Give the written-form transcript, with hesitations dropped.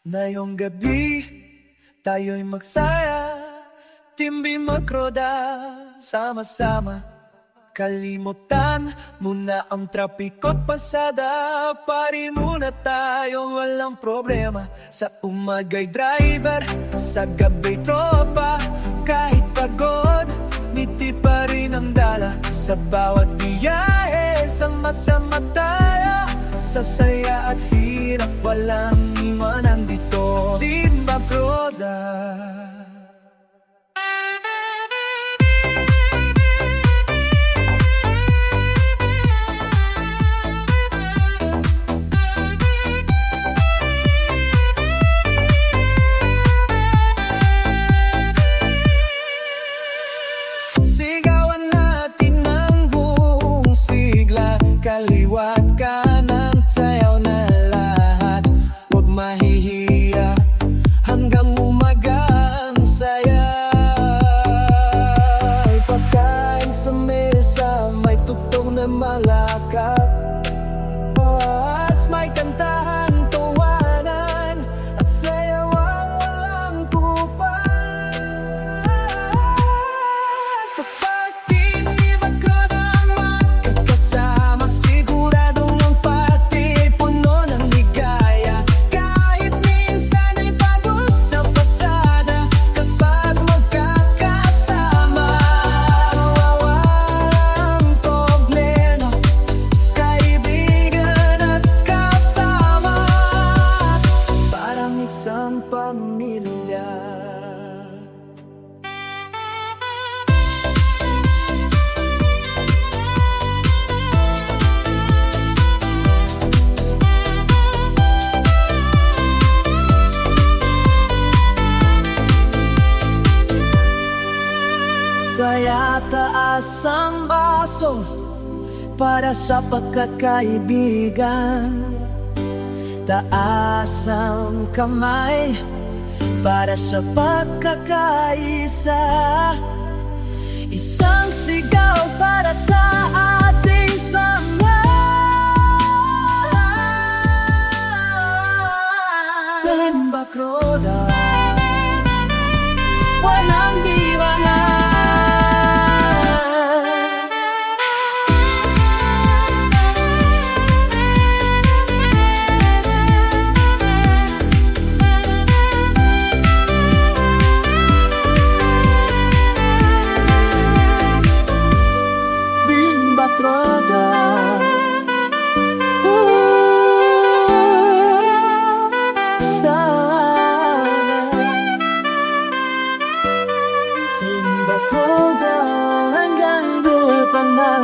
Ngayong gabi, tayo'y magsaya, timbi magkroda, sama-sama. Kalimutan muna ang trapiko't pasada, pari muna tayo, walang problema. Sa umaga'y driver, sa gabi tropa. Kahit pagod, ngiti pa rin ang dala. Sa bawat biyahe, sama-sama tayo. Sa saya at hirap, walang iwanan dito. Timba Broda. Sigawan natin ng buong sigla, kaliwat kanan, sayaw na lahat. Huwag mahihiya, hanggang umaga ang saya. Pagkain sa mesa, may tugtog na malakap. May kantahan, tawanan, at sayawang walang kupas. Kapag tiniwag ko na magkakasama, siguradong ang pati puno ng ligaya. Kahit minsan ay pagod sa pasada, kapag magkakasama, walang problema. Kaibigan at kasama, parang isang pamilya. Kaya taas ang baso para sa pagkakaibigan. Taas ang kamay para sa pagkakaisa. Isang sigaw para sa ating samahan. Timba Broda, walang diwangan. Broda, sana Timba Broda hanggang dulo pa na.